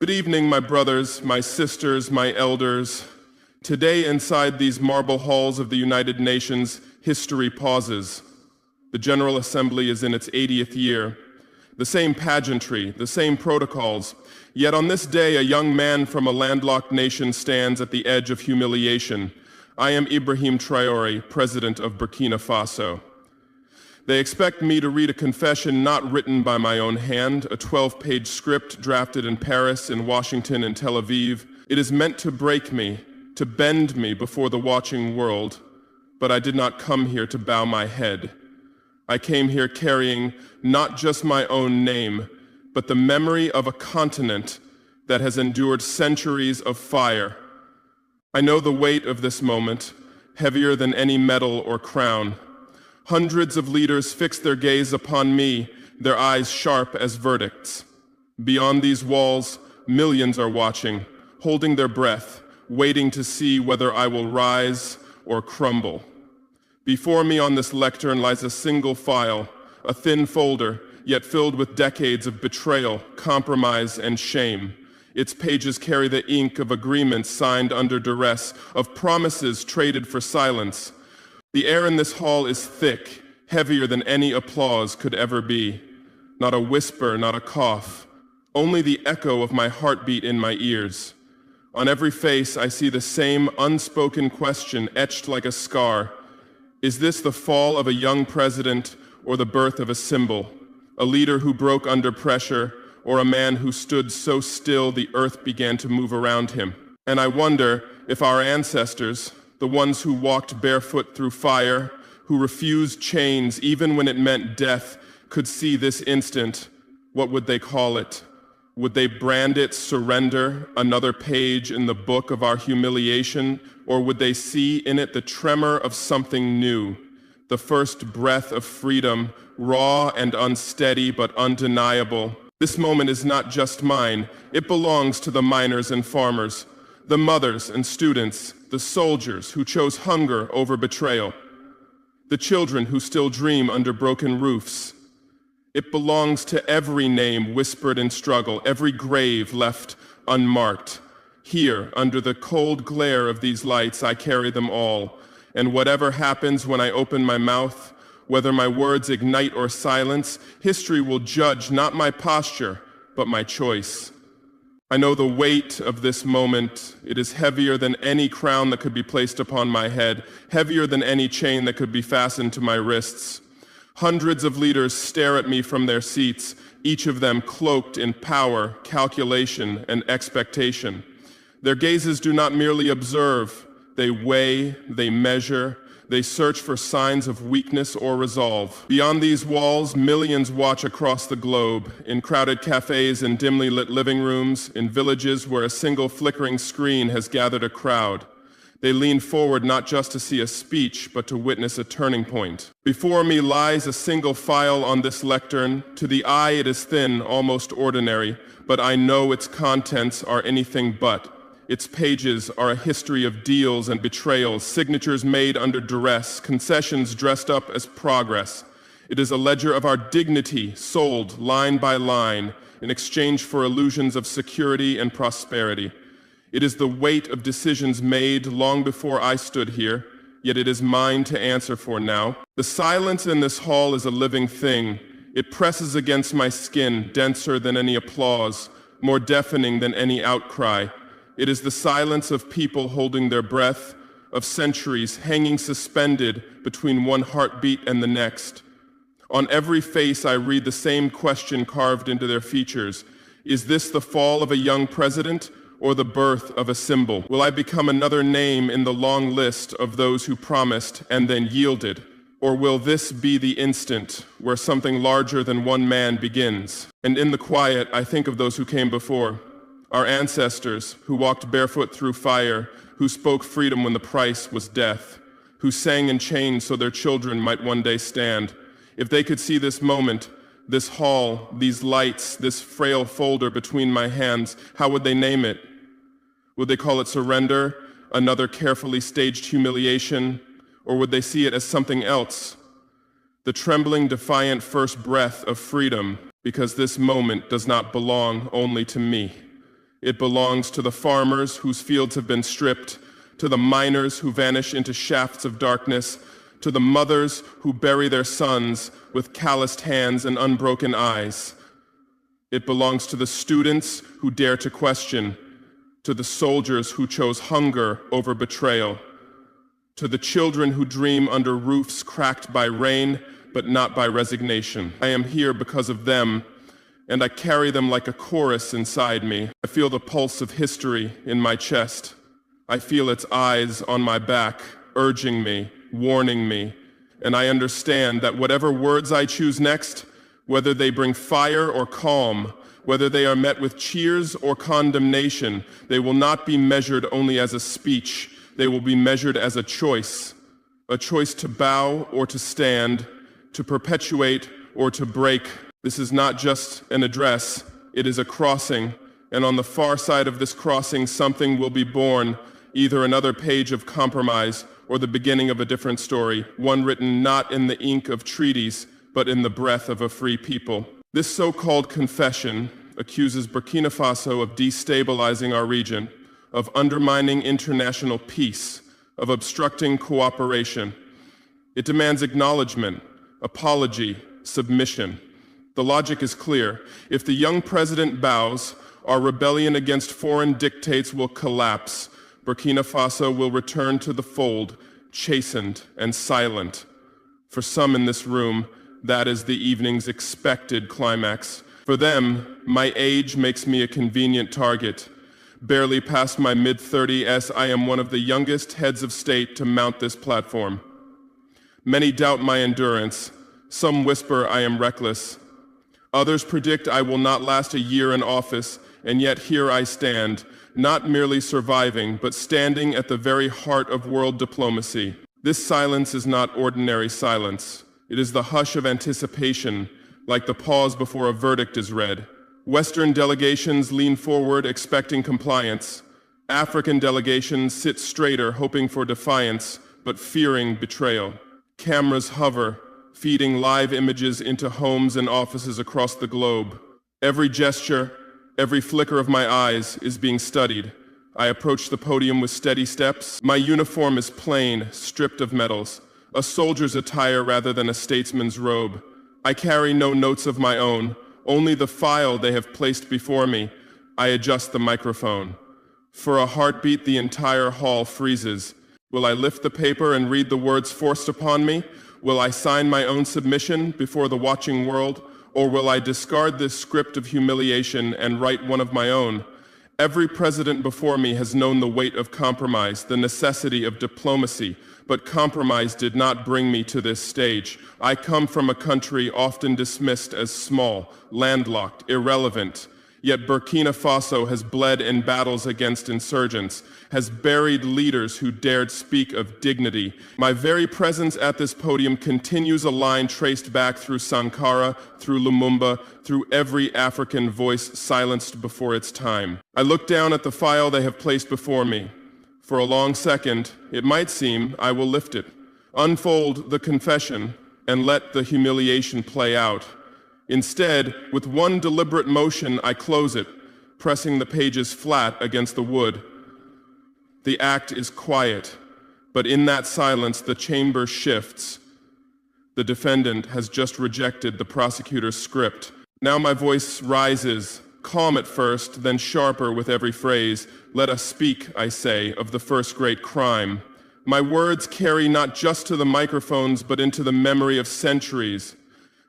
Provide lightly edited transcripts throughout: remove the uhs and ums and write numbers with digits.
Good evening, my brothers, my sisters, my elders. Today, inside these marble halls of the United Nations, history pauses. The General Assembly is in its 80th year. The same pageantry, the same protocols. Yet on this day, a young man from a landlocked nation stands at the edge of humiliation. I am Ibrahim Traoré, President of Burkina Faso. They expect me to read a confession not written by my own hand, a 12-page script drafted in Paris, in Washington, and Tel Aviv. It is meant to break me, to bend me before the watching world, but I did not come here to bow my head. I came here carrying not just my own name, but the memory of a continent that has endured centuries of fire. I know the weight of this moment, heavier than any medal or crown. Hundreds of leaders fix their gaze upon me, their eyes sharp as verdicts. Beyond these walls, millions are watching, holding their breath, waiting to see whether I will rise or crumble. Before me on this lectern lies a single file, a thin folder, yet filled with decades of betrayal, compromise, and shame. Its pages carry the ink of agreements signed under duress, of promises traded for silence. The air in this hall is thick, heavier than any applause could ever be. Not a whisper, not a cough, only the echo of my heartbeat in my ears. On every face, I see the same unspoken question etched like a scar. Is this the fall of a young president or the birth of a symbol? A leader who broke under pressure, or a man who stood so still the earth began to move around him? And I wonder if our ancestors, the ones who walked barefoot through fire, who refused chains even when it meant death, could see this instant, what would they call it? Would they brand it surrender, another page in the book of our humiliation, or would they see in it the tremor of something new, the first breath of freedom, raw and unsteady but undeniable? This moment is not just mine, it belongs to the miners and farmers, the mothers and students, the soldiers who chose hunger over betrayal, the children who still dream under broken roofs. It belongs to every name whispered in struggle, every grave left unmarked. Here, under the cold glare of these lights, I carry them all. And whatever happens when I open my mouth, whether my words ignite or silence, history will judge not my posture, but my choice. I know the weight of this moment. It is heavier than any crown that could be placed upon my head, heavier than any chain that could be fastened to my wrists. Hundreds of leaders stare at me from their seats, each of them cloaked in power, calculation, and expectation. Their gazes do not merely observe, they weigh, they measure, they search for signs of weakness or resolve. Beyond these walls, millions watch across the globe, in crowded cafes and dimly lit living rooms, in villages where a single flickering screen has gathered a crowd. They lean forward not just to see a speech, but to witness a turning point. Before me lies a single file on this lectern. To the eye it is thin, almost ordinary, but I know its contents are anything but. Its pages are a history of deals and betrayals, signatures made under duress, concessions dressed up as progress. It is a ledger of our dignity, sold line by line, in exchange for illusions of security and prosperity. It is the weight of decisions made long before I stood here, yet it is mine to answer for now. The silence in this hall is a living thing. It presses against my skin, denser than any applause, more deafening than any outcry. It is the silence of people holding their breath, of centuries hanging suspended between one heartbeat and the next. On every face I read the same question carved into their features. Is this the fall of a young president or the birth of a symbol? Will I become another name in the long list of those who promised and then yielded? Or will this be the instant where something larger than one man begins? And in the quiet, I think of those who came before. Our ancestors who walked barefoot through fire, who spoke freedom when the price was death, who sang in chains so their children might one day stand. If they could see this moment, this hall, these lights, this frail folder between my hands, how would they name it? Would they call it surrender, another carefully staged humiliation, or would they see it as something else? The trembling, defiant first breath of freedom, because this moment does not belong only to me. It belongs to the farmers whose fields have been stripped, to the miners who vanish into shafts of darkness, to the mothers who bury their sons with calloused hands and unbroken eyes. It belongs to the students who dare to question, to the soldiers who chose hunger over betrayal, to the children who dream under roofs cracked by rain, but not by resignation. I am here because of them, and I carry them like a chorus inside me. I feel the pulse of history in my chest. I feel its eyes on my back, urging me, warning me, and I understand that whatever words I choose next, whether they bring fire or calm, whether they are met with cheers or condemnation, they will not be measured only as a speech. They will be measured as a choice to bow or to stand, to perpetuate or to break. This is not just an address, it is a crossing, and on the far side of this crossing something will be born, either another page of compromise or the beginning of a different story, one written not in the ink of treaties, but in the breath of a free people. This so-called confession accuses Burkina Faso of destabilizing our region, of undermining international peace, of obstructing cooperation. It demands acknowledgement, apology, submission. The logic is clear. If the young president bows, our rebellion against foreign dictates will collapse. Burkina Faso will return to the fold, chastened and silent. For some in this room, that is the evening's expected climax. For them, my age makes me a convenient target. Barely past my mid-30s, I am one of the youngest heads of state to mount this platform. Many doubt my endurance. Some whisper I am reckless. Others predict I will not last a year in office, and yet here I stand, not merely surviving, but standing at the very heart of world diplomacy. This silence is not ordinary silence. It is the hush of anticipation, like the pause before a verdict is read. Western delegations lean forward, expecting compliance. African delegations sit straighter, hoping for defiance, but fearing betrayal. Cameras hover, feeding live images into homes and offices across the globe. Every gesture, every flicker of my eyes is being studied. I approach the podium with steady steps. My uniform is plain, stripped of medals, a soldier's attire rather than a statesman's robe. I carry no notes of my own, only the file they have placed before me. I adjust the microphone. For a heartbeat, the entire hall freezes. Will I lift the paper and read the words forced upon me? Will I sign my own submission before the watching world? Or will I discard this script of humiliation and write one of my own? Every president before me has known the weight of compromise, the necessity of diplomacy, but compromise did not bring me to this stage. I come from a country often dismissed as small, landlocked, irrelevant. Yet Burkina Faso has bled in battles against insurgents, has buried leaders who dared speak of dignity. My very presence at this podium continues a line traced back through Sankara, through Lumumba, through every African voice silenced before its time. I look down at the file they have placed before me. For a long second, it might seem I will lift it, unfold the confession, and let the humiliation play out. Instead, with one deliberate motion, I close it, pressing the pages flat against the wood. The act is quiet, but in that silence, the chamber shifts. The defendant has just rejected the prosecutor's script. Now my voice rises, calm at first, then sharper with every phrase. Let us speak, I say, of the first great crime. My words carry not just to the microphones, but into the memory of centuries.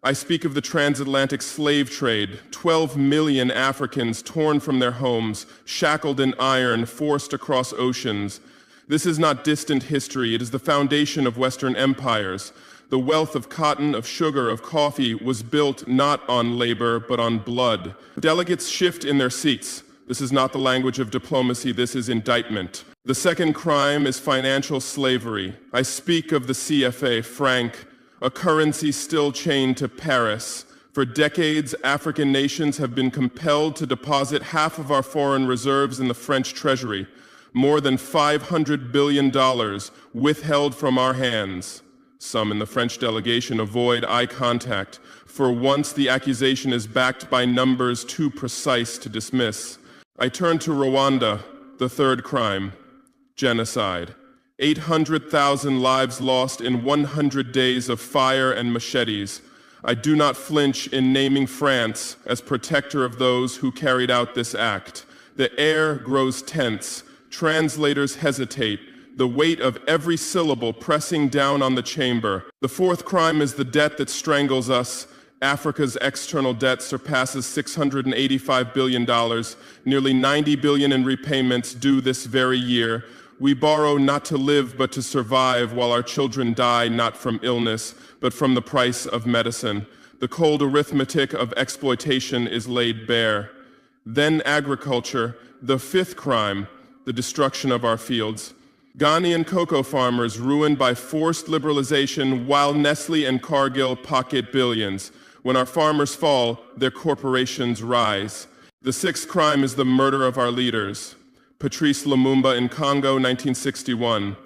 I speak of the transatlantic slave trade, 12 million Africans torn from their homes, shackled in iron, forced across oceans. This is not distant history, it is the foundation of Western empires. The wealth of cotton, of sugar, of coffee was built not on labor, but on blood. Delegates shift in their seats. This is not the language of diplomacy, this is indictment. The second crime is financial slavery. I speak of the CFA franc, a currency still chained to Paris. For decades, African nations have been compelled to deposit half of our foreign reserves in the French treasury, more than $500 billion withheld from our hands. Some in the French delegation avoid eye contact. For once, the accusation is backed by numbers too precise to dismiss. I turn to Rwanda, the third crime, genocide. 800,000 lives lost in 100 days of fire and machetes. I do not flinch in naming France as protector of those who carried out this act. The air grows tense. Translators hesitate, the weight of every syllable pressing down on the chamber. The fourth crime is the debt that strangles us. Africa's external debt surpasses $685 billion, nearly $90 billion in repayments due this very year. We borrow not to live but to survive, while our children die not from illness, but from the price of medicine. The cold arithmetic of exploitation is laid bare. Then agriculture, the fifth crime, the destruction of our fields. Ghanaian cocoa farmers ruined by forced liberalization while Nestle and Cargill pocket billions. When our farmers fall, their corporations rise. The sixth crime is the murder of our leaders. Patrice Lumumba in Congo, 1961.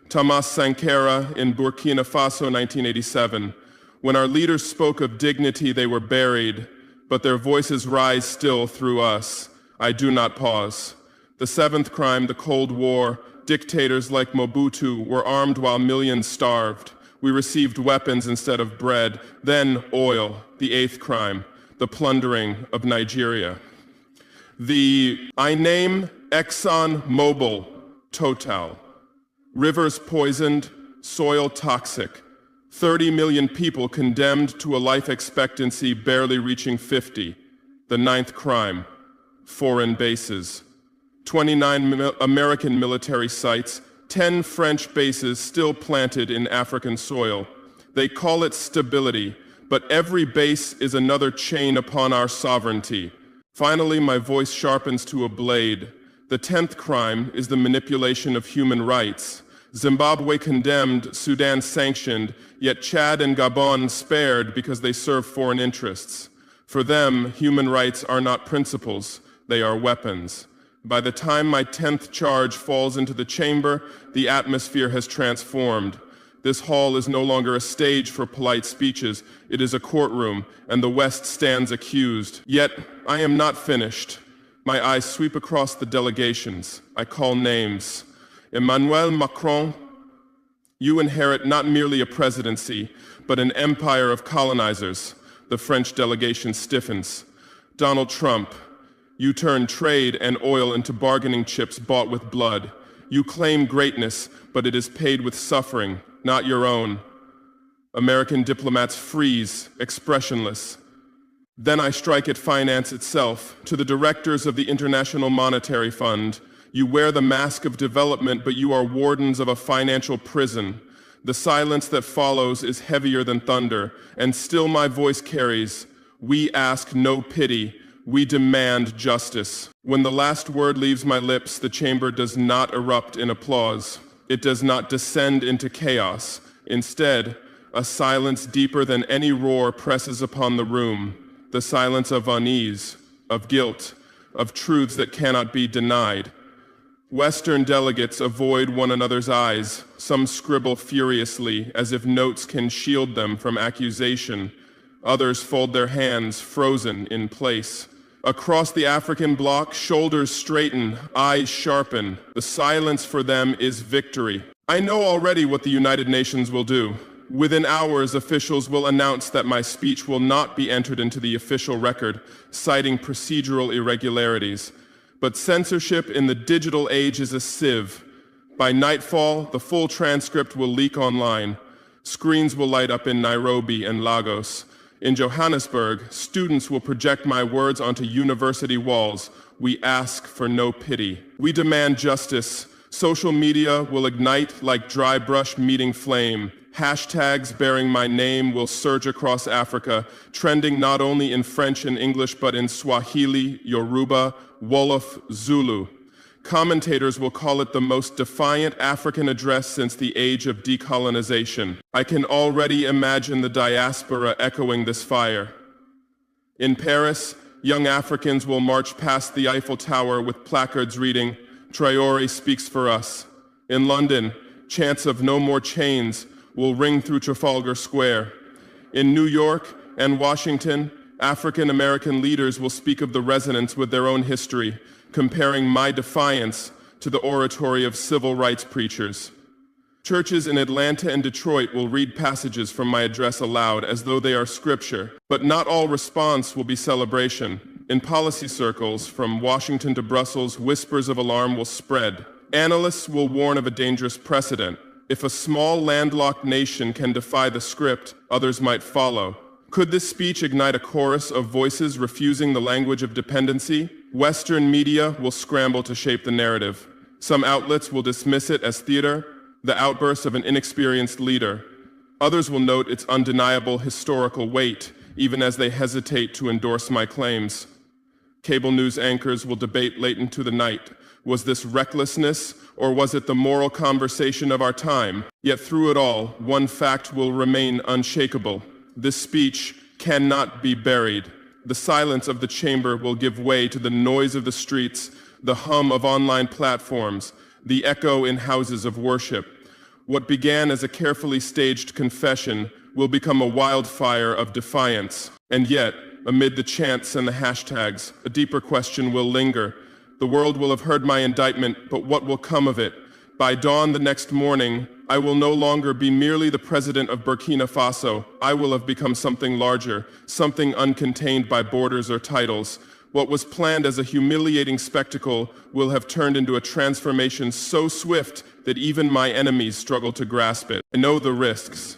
Thomas Sankara in Burkina Faso, 1987. When our leaders spoke of dignity, they were buried, but their voices rise still through us. I do not pause. The seventh crime, the Cold War. Dictators like Mobutu were armed while millions starved. We received weapons instead of bread. Then oil, the eighth crime, the plundering of Nigeria. I name Exxon Mobil, Total. Rivers poisoned, soil toxic. 30 million people condemned to a life expectancy barely reaching 50. The ninth crime, foreign bases. 29 American military sites, 10 French bases still planted in African soil. They call it stability, but every base is another chain upon our sovereignty. Finally, my voice sharpens to a blade. The 10th crime is the manipulation of human rights. Zimbabwe condemned, Sudan sanctioned, yet Chad and Gabon spared because they serve foreign interests. For them, human rights are not principles, they are weapons. By the time my 10th charge falls into the chamber, the atmosphere has transformed. This hall is no longer a stage for polite speeches. It is a courtroom, and the West stands accused. Yet, I am not finished. My eyes sweep across the delegations. I call names. Emmanuel Macron, you inherit not merely a presidency, but an empire of colonizers. The French delegation stiffens. Donald Trump, you turn trade and oil into bargaining chips bought with blood. You claim greatness, but it is paid with suffering, not your own. American diplomats freeze, expressionless. Then I strike at finance itself. To the directors of the International Monetary Fund, you wear the mask of development, but you are wardens of a financial prison. The silence that follows is heavier than thunder, and still my voice carries. We ask no pity. We demand justice. When the last word leaves my lips, the chamber does not erupt in applause. It does not descend into chaos. Instead, a silence deeper than any roar presses upon the room. The silence of unease, of guilt, of truths that cannot be denied. Western delegates avoid one another's eyes. Some scribble furiously, as if notes can shield them from accusation. Others fold their hands, frozen in place. Across the African bloc, shoulders straighten, eyes sharpen. The silence for them is victory. I know already what the United Nations will do. Within hours, officials will announce that my speech will not be entered into the official record, citing procedural irregularities. But censorship in the digital age is a sieve. By nightfall, the full transcript will leak online. Screens will light up in Nairobi and Lagos. In Johannesburg, students will project my words onto university walls. We ask for no pity. We demand justice. Social media will ignite like dry brush meeting flame. Hashtags bearing my name will surge across Africa, trending not only in French and English, but in Swahili, Yoruba, Wolof, Zulu. Commentators will call it the most defiant African address since the age of decolonization. I can already imagine the diaspora echoing this fire. In Paris, young Africans will march past the Eiffel Tower with placards reading, "Traoré speaks for us." In London, chants of "No more chains" will ring through Trafalgar Square. In New York and Washington, African American leaders will speak of the resonance with their own history. comparing my defiance to the oratory of civil rights preachers. Churches in Atlanta and Detroit will read passages from my address aloud as though they are scripture, but not all response will be celebration. In policy circles, from Washington to Brussels, whispers of alarm will spread. Analysts will warn of a dangerous precedent. If a small landlocked nation can defy the script, others might follow. Could this speech ignite a chorus of voices refusing the language of dependency? Western media will scramble to shape the narrative. Some outlets will dismiss it as theater, the outburst of an inexperienced leader. Others will note its undeniable historical weight, even as they hesitate to endorse my claims. Cable news anchors will debate late into the night. Was this recklessness, or was it the moral conversation of our time? Yet through it all, one fact will remain unshakable. This speech cannot be buried. The silence of the chamber will give way to the noise of the streets, the hum of online platforms, the echo in houses of worship. What began as a carefully staged confession will become a wildfire of defiance. And yet, amid the chants and the hashtags, a deeper question will linger. The world will have heard my indictment, but what will come of it? By dawn the next morning, I will no longer be merely the president of Burkina Faso. I will have become something larger, something uncontained by borders or titles. What was planned as a humiliating spectacle will have turned into a transformation so swift that even my enemies struggle to grasp it. I know the risks.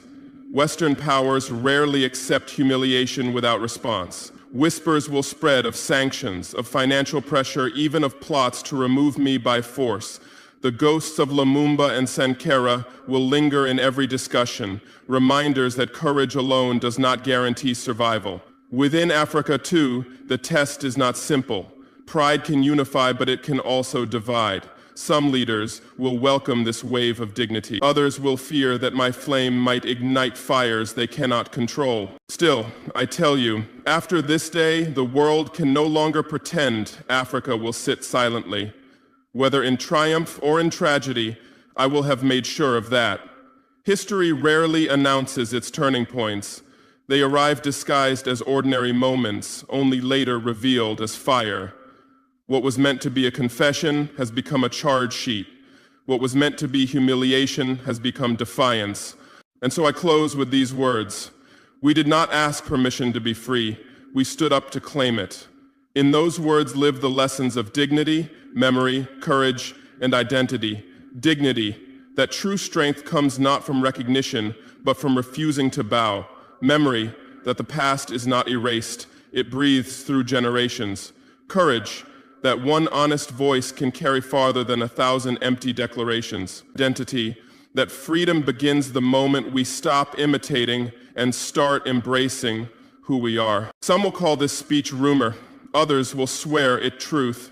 Western powers rarely accept humiliation without response. Whispers will spread of sanctions, of financial pressure, even of plots to remove me by force. The ghosts of Lumumba and Sankara will linger in every discussion, reminders that courage alone does not guarantee survival. Within Africa, too, the test is not simple. Pride can unify, but it can also divide. Some leaders will welcome this wave of dignity. Others will fear that my flame might ignite fires they cannot control. Still, I tell you, after this day, the world can no longer pretend Africa will sit silently. Whether in triumph or in tragedy, I will have made sure of that. History rarely announces its turning points. They arrive disguised as ordinary moments, only later revealed as fire. What was meant to be a confession has become a charge sheet. What was meant to be humiliation has become defiance. And so I close with these words. We did not ask permission to be free. We stood up to claim it. In those words live the lessons of dignity, memory, courage, and identity. Dignity, that true strength comes not from recognition, but from refusing to bow. Memory, that the past is not erased, it breathes through generations. Courage, that one honest voice can carry farther than 1,000 empty declarations. Identity, that freedom begins the moment we stop imitating and start embracing who we are. Some will call this speech rumor, others will swear it truth.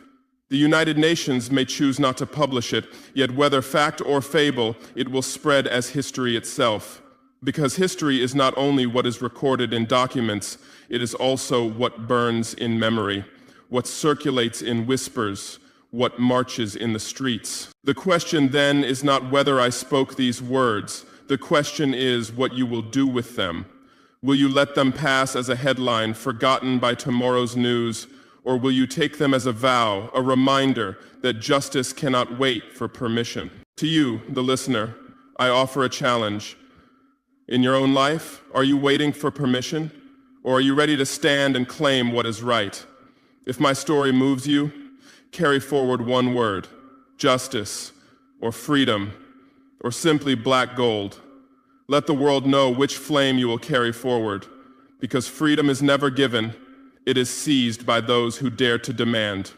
The United Nations may choose not to publish it, yet whether fact or fable, it will spread as history itself. Because history is not only what is recorded in documents, it is also what burns in memory, what circulates in whispers, what marches in the streets. The question then is not whether I spoke these words. The question is what you will do with them. Will you let them pass as a headline forgotten by tomorrow's news, or will you take them as a vow, a reminder that justice cannot wait for permission? To you, the listener, I offer a challenge. In your own life, are you waiting for permission, or are you ready to stand and claim what is right? If my story moves you, carry forward one word, justice, or freedom, or simply black gold. Let the world know which flame you will carry forward, because freedom is never given, it is seized by those who dare to demand.